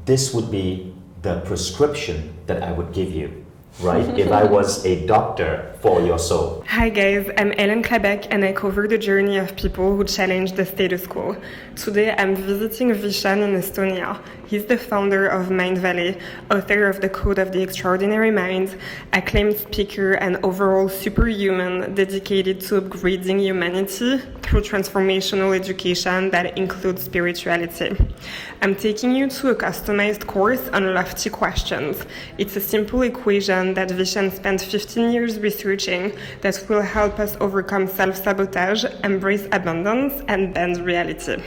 this would be the prescription that I would give you, right? If I was a doctor for your soul. Hi guys, I'm Helene Clabecq and I cover the journey of people who challenge the status quo. Today I'm visiting Vishen in Estonia. He's the founder of Mindvalley, author of The Code of the Extraordinary Mind, acclaimed speaker and overall superhuman dedicated to upgrading humanity through transformational education that includes spirituality. I'm taking you to a customized course on lofty questions. It's a simple equation that Vishen spent 15 years researching that will help us overcome self-sabotage, embrace abundance, and bend reality.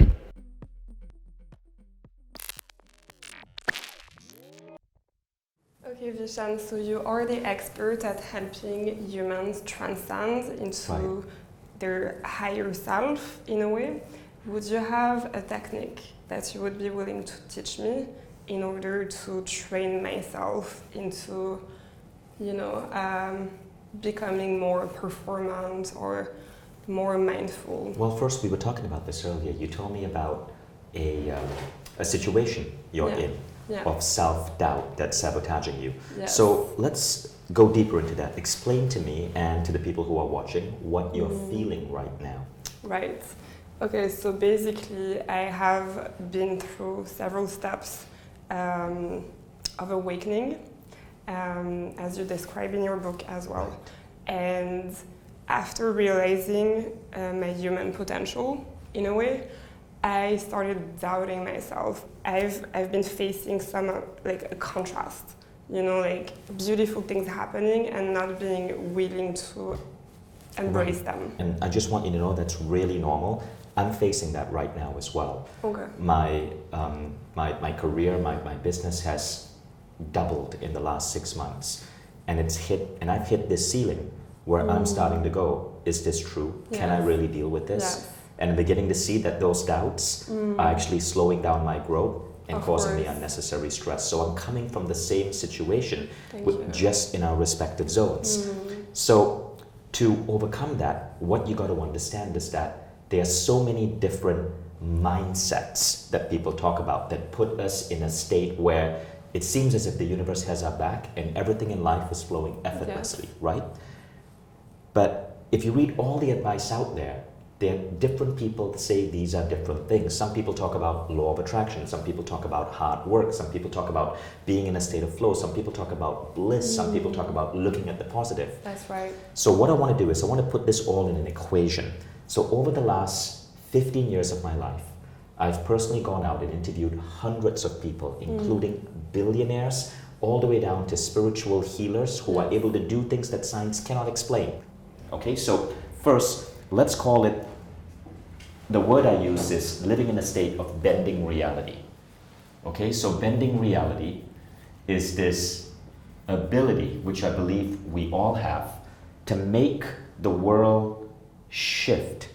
Okay, Vishen, so you are the expert at helping humans transcend into their higher self, in a way. Would you have a technique that you would be willing to teach me in order to train myself into, becoming more performant or more mindful? Well, first, we were talking about this earlier. You told me about a situation you're in of self-doubt that's sabotaging you. Yes. So let's go deeper into that. Explain to me and to the people who are watching what you're feeling right now. Right. Okay, so basically I have been through several steps of awakening, as you describe in your book as well. And after realizing my human potential, in a way, I started doubting myself. I've been facing some a contrast, beautiful things happening and not being willing to embrace them. And I just want you to know that's really normal. I'm facing that right now as well. Okay. My career, my business has doubled in the last 6 months, and I've hit this ceiling where I'm starting to go, is this true? Yes. Can I really deal with this? Yes. And I'm beginning to see that those doubts are actually slowing down my growth and causing me unnecessary stress. So I'm coming from the same situation, just in our respective zones. So to overcome that, what you got to understand is that there are so many different mindsets that people talk about that put us in a state where it seems as if the universe has our back and everything in life is flowing effortlessly, right? But if you read all the advice out there are different people that say these are different things. Some people talk about law of attraction. Some people talk about hard work. Some people talk about being in a state of flow. Some people talk about bliss. Some people talk about looking at the positive. That's right. So what I want to do is I want to put this all in an equation. So over the last 15 years of my life, I've personally gone out and interviewed hundreds of people, including billionaires, all the way down to spiritual healers who are able to do things that science cannot explain. Okay, so first, let's call it, the word I use is living in a state of bending reality. Okay, so bending reality is this ability, which I believe we all have, to make the world shift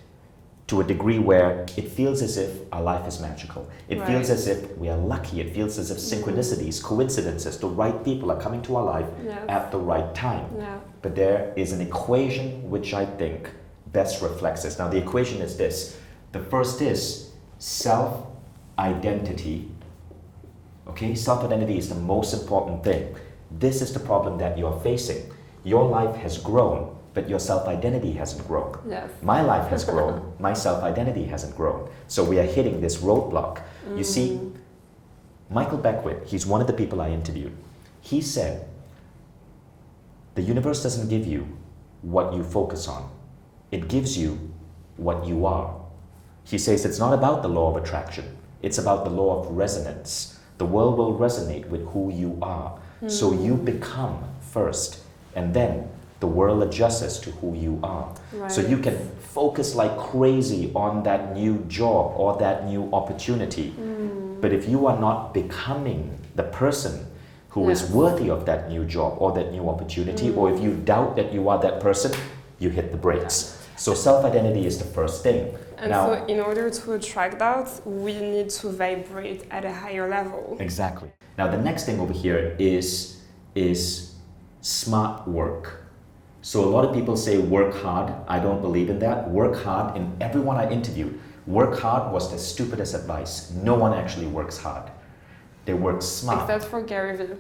to a degree where it feels as if our life is magical. It feels as if we are lucky. It feels as if synchronicities, coincidences, the right people are coming to our life at the right time. Yeah. But there is an equation which I think best reflects this. Now the equation is this. The first is self-identity. Okay, self-identity is the most important thing. This is the problem that you're facing. Your life has grown, but your self-identity hasn't grown. Yes. My life has grown, my self-identity hasn't grown. So we are hitting this roadblock. You see, Michael Beckwith, he's one of the people I interviewed. He said, the universe doesn't give you what you focus on. It gives you what you are. He says it's not about the law of attraction. It's about the law of resonance. The world will resonate with who you are. So you become first, and then the world adjusts to who you are. Right. So you can focus like crazy on that new job or that new opportunity. But if you are not becoming the person who is worthy of that new job or that new opportunity, or if you doubt that you are that person, you hit the brakes. So self-identity is the first thing. And now, so in order to attract that, we need to vibrate at a higher level. Exactly. Now the next thing over here is smart work. So a lot of people say work hard. I don't believe in that. Work hard, and everyone I interviewed, work hard was the stupidest advice. No one actually works hard. They work smart. Except for Gary Vee.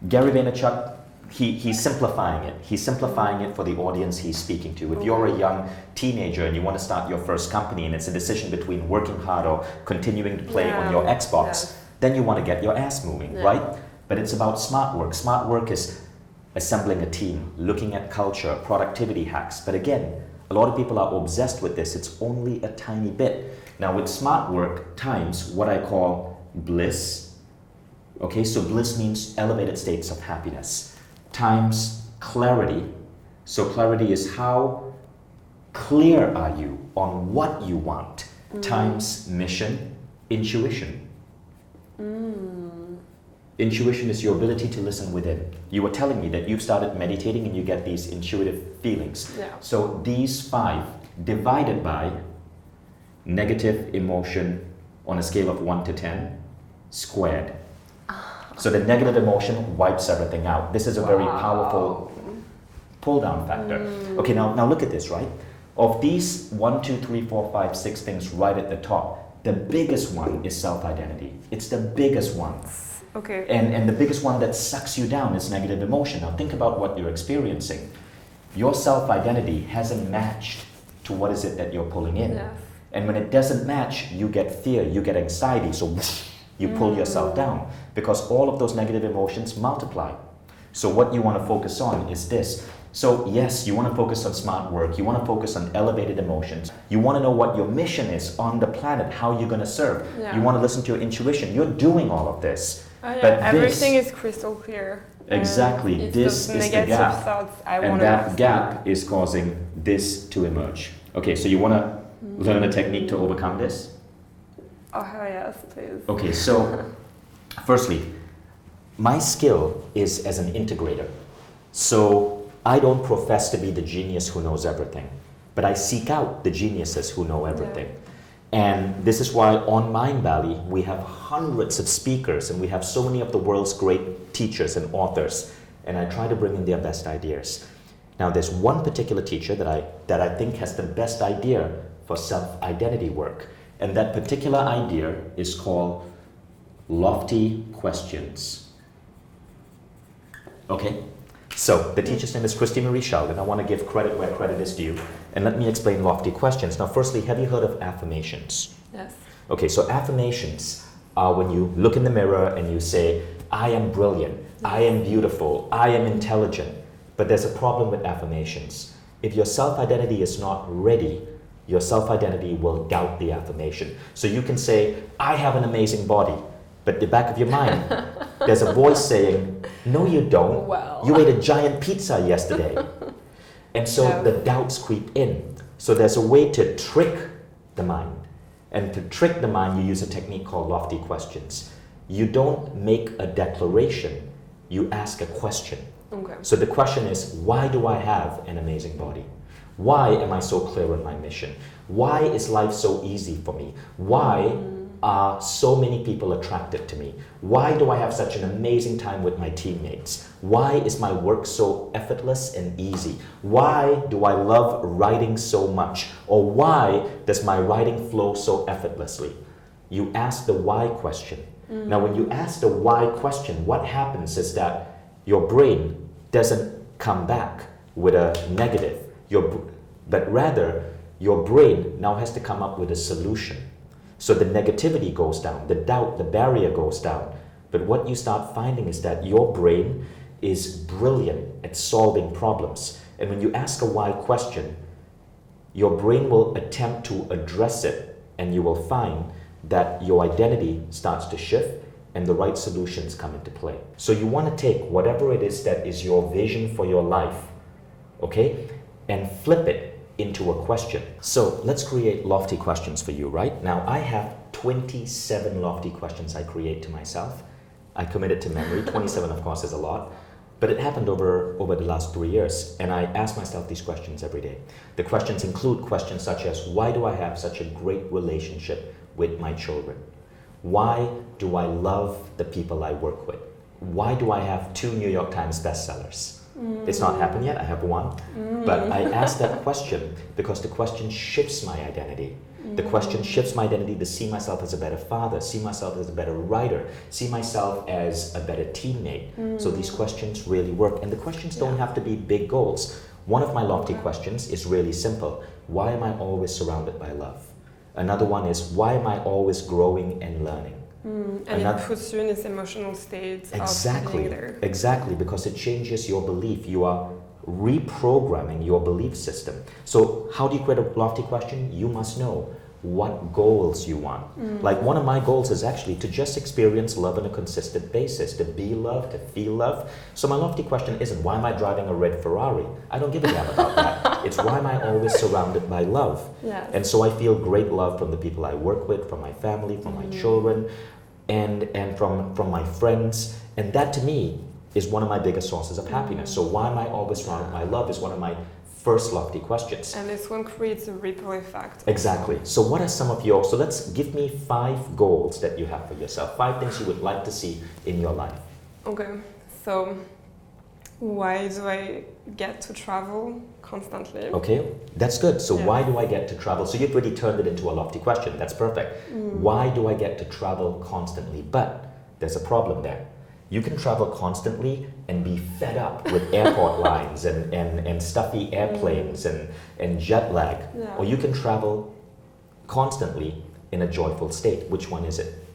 Gary Vaynerchuk, he's simplifying it. He's simplifying it for the audience he's speaking to. If you're a young teenager and you want to start your first company and it's a decision between working hard or continuing to play on your Xbox, then you want to get your ass moving, right? But it's about smart work. Smart work is assembling a team, looking at culture, productivity hacks. But again, a lot of people are obsessed with this. It's only a tiny bit. Now with smart work times what I call bliss. Okay, so bliss means elevated states of happiness. Times clarity. So clarity is how clear are you on what you want. Times mission, intuition. Intuition is your ability to listen within. You were telling me that you've started meditating and you get these intuitive feelings. So these 5 divided by negative emotion on a scale of 1 to 10 squared. So the negative emotion wipes everything out. This is a very powerful pull down factor. Okay, now look at this, right? Of these 1, 2, 3, 4, 5, 6 things right at the top, the biggest one is self-identity. It's the biggest one. Okay. And the biggest one that sucks you down is negative emotion. Now think about what you're experiencing. Your self-identity hasn't matched to what is it that you're pulling in. And when it doesn't match, you get fear, you get anxiety, so you pull yourself down because all of those negative emotions multiply. So what you want to focus on is this. So yes, you want to focus on smart work, you want to focus on elevated emotions, you want to know what your mission is on the planet, how you're going to serve, you want to listen to your intuition, you're doing all of this. But everything is crystal clear. Exactly, this is the gap, thoughts and that gap is causing this to emerge. Okay, so you want to learn a technique to overcome this? Oh yes, please. Okay, so firstly, my skill is as an integrator. So I don't profess to be the genius who knows everything, but I seek out the geniuses who know everything. And this is why on Mindvalley, we have hundreds of speakers and we have so many of the world's great teachers and authors, and I try to bring in their best ideas. Now there's one particular teacher that I think has the best idea for self-identity work, and that particular idea is called lofty questions. Okay, so the teacher's name is Christy Marie Sheldon. I want to give credit where credit is due, and let me explain lofty questions. Now firstly, have you heard of affirmations? Yes. Okay, so affirmations are when you look in the mirror and you say, I am brilliant, I am beautiful, I am intelligent. But there's a problem with affirmations. If your self-identity is not ready, your self-identity will doubt the affirmation. So you can say, I have an amazing body, but at the back of your mind, there's a voice saying, no you don't, you ate a giant pizza yesterday. And so the doubts creep in. So there's a way to trick the mind. And to trick the mind, you use a technique called lofty questions. You don't make a declaration, you ask a question. Okay. So the question is, why do I have an amazing body? Why am I so clear on my mission? Why is life so easy for me? Why are so many people attracted to me? Why do I have such an amazing time with my teammates? Why is my work so effortless and easy? Why do I love writing so much? Or why does my writing flow so effortlessly? You ask the why question. Now when you ask the why question, what happens is that your brain doesn't come back with a negative, but rather your brain now has to come up with a solution. So the negativity goes down, the doubt, the barrier goes down. But what you start finding is that your brain is brilliant at solving problems. And when you ask a why question, your brain will attempt to address it, and you will find that your identity starts to shift and the right solutions come into play. So you want to take whatever it is that is your vision for your life, okay, and flip it into a question. So let's create lofty questions for you, right? Now I have 27 lofty questions I create to myself. I committed to memory. 27 of course is a lot, but it happened over the last 3 years, and I ask myself these questions every day. The questions include questions such as, why do I have such a great relationship with my children? Why do I love the people I work with? Why do I have 2 New York Times bestsellers? It's not happened yet, I have one. But I ask that question because the question shifts my identity. The question shifts my identity to see myself as a better father, see myself as a better writer, see myself as a better teammate. So these questions really work. And the questions don't have to be big goals. One of my lofty questions is really simple. Why am I always surrounded by love? Another one is, why am I always growing and learning? And it puts you in this emotional state of being there. Exactly, because it changes your belief. You are reprogramming your belief system. So how do you create a lofty question? You must know what goals you want. Like one of my goals is actually to just experience love on a consistent basis, to be loved, to feel love. So my lofty question isn't, why am I driving a red Ferrari? I don't give a damn about that. It's why am I always surrounded by love? Yes. And so I feel great love from the people I work with, from my family, from my children, and from my friends. And that to me is one of my biggest sources of happiness. So why am I always surrounded by love is one of my first lofty questions. And this one creates a ripple effect. Exactly. So what are some of your, so let's give me 5 goals that you have for yourself, 5 things you would like to see in your life. Okay, so why do I get to travel constantly? Okay, that's good. So why do I get to travel? So you've already turned it into a lofty question. That's perfect. Why do I get to travel constantly? But there's a problem there. You can travel constantly and be fed up with airport lines and stuffy airplanes and jet lag. Or you can travel constantly in a joyful state. Which one is it?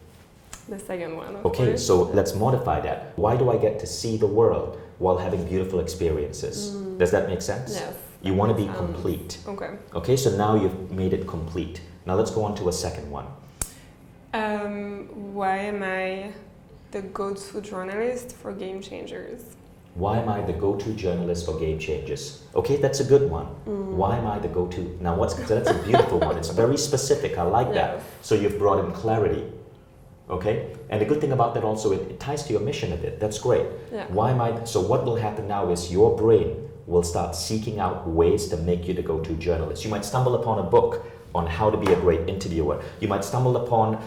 The second one. Okay, so let's modify that. Why do I get to see the world while having beautiful experiences? Does that make sense? Yes. You want to be complete. Okay. Okay, so now you've made it complete. Now let's go on to a second one. Why am I the go-to journalist for game changers? Why am I the go-to journalist for game changers? Okay, that's a good one. Why am I the go-to? Now, so that's a beautiful one. It's very specific. I like that. So you've brought in clarity. Okay, and the good thing about that also, it ties to your mission a bit. That's great. Why am I? So what will happen now is your brain will start seeking out ways to make you the go-to journalist. You might stumble upon a book on how to be a great interviewer. You might stumble upon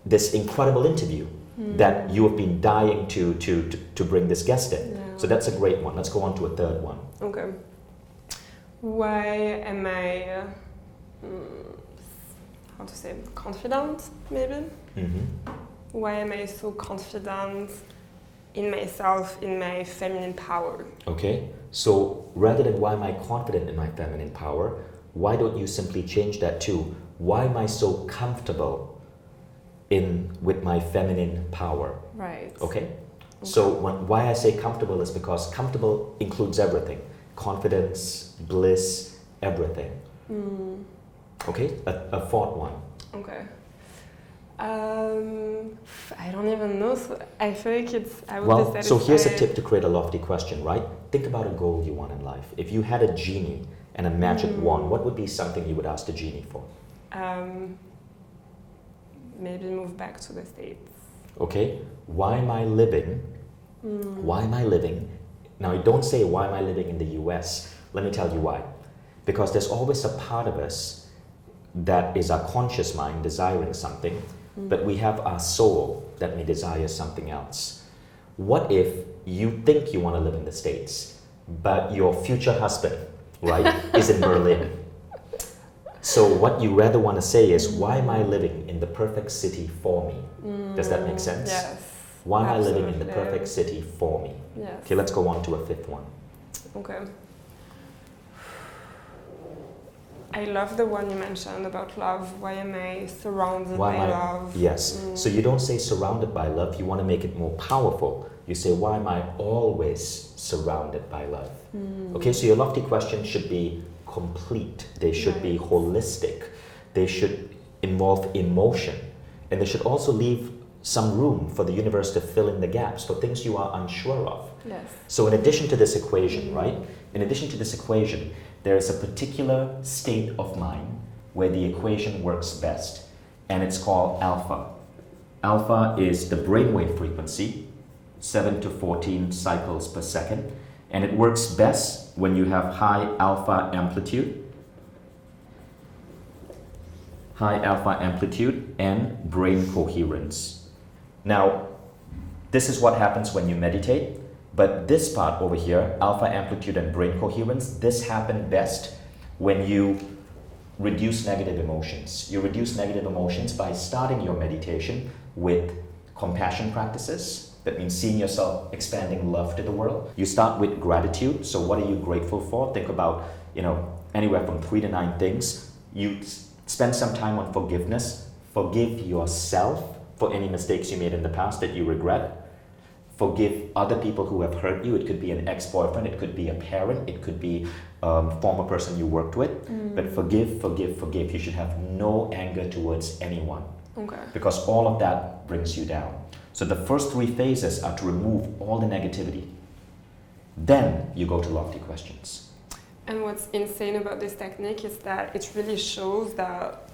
this incredible interview that you have been dying to bring this guest in. So that's a great one. Let's go on to a third one. Okay. Why am I, how to say, confident, maybe? Why am I so confident in myself, in my feminine power? Okay, so rather than why am I confident in my feminine power, why don't you simply change that to why am I so comfortable with my feminine power? Right. Okay? So why I say comfortable is because comfortable includes everything. Confidence, bliss, everything. Okay? A fourth one. Okay. I don't even know. So I feel like I would be satisfied. So here's a tip to create a lofty question, right? Think about a goal you want in life. If you had a genie and a magic wand, what would be something you would ask the genie for? Maybe move back to the States. Okay, why am I living? Why am I living? Now, don't say, why am I living in the US? Let me tell you why. Because there's always a part of us that is our conscious mind desiring something, but we have our soul that may desire something else. What if you think you want to live in the States, but your future husband, right, is in Berlin? So what you rather want to say is, why am I living in the perfect city for me? Does that make sense? Yes. Why am I living in the perfect city for me? Yes. Okay, let's go on to a fifth one. Okay. I love the one you mentioned about love. Why am I surrounded by love? Yes. So you don't say surrounded by love, you want to make it more powerful. You say, why am I always surrounded by love? Okay, so your lofty question should be complete. They should be holistic. They should involve emotion. And they should also leave some room for the universe to fill in the gaps for things you are unsure of. Yes. So in addition to this equation, right? In addition to this equation, there is a particular state of mind where the equation works best, and it's called alpha. Alpha is the brainwave frequency, 7 to 14 cycles per second, and it works best when you have high alpha amplitude and brain coherence. Now, this is what happens when you meditate. But this part over here, alpha amplitude and brain coherence, this happens best when you reduce negative emotions. You reduce negative emotions by starting your meditation with compassion practices. That means seeing yourself expanding love to the world. You start with gratitude. So what are you grateful for? Think about, anywhere from 3 to 9 things. You spend some time on forgiveness. Forgive yourself for any mistakes you made in the past that you regret. Forgive other people who have hurt you. It could be an ex-boyfriend, it could be a parent, it could be a former person you worked with. But forgive, forgive, forgive. You should have no anger towards anyone. Okay. Because all of that brings you down. So the first 3 phases are to remove all the negativity. Then you go to lofty questions. And what's insane about this technique is that it really shows that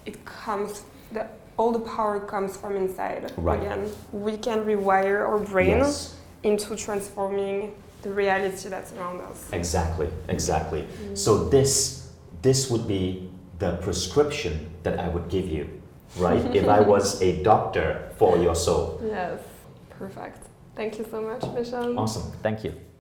all the power comes from inside. Right. Again, we can rewire our brain Yes. into transforming the reality that's around us. Exactly. So this would be the prescription that I would give you, right? If I was a doctor for your soul. Yes, perfect. Thank you so much, Vishen. Awesome. Thank you.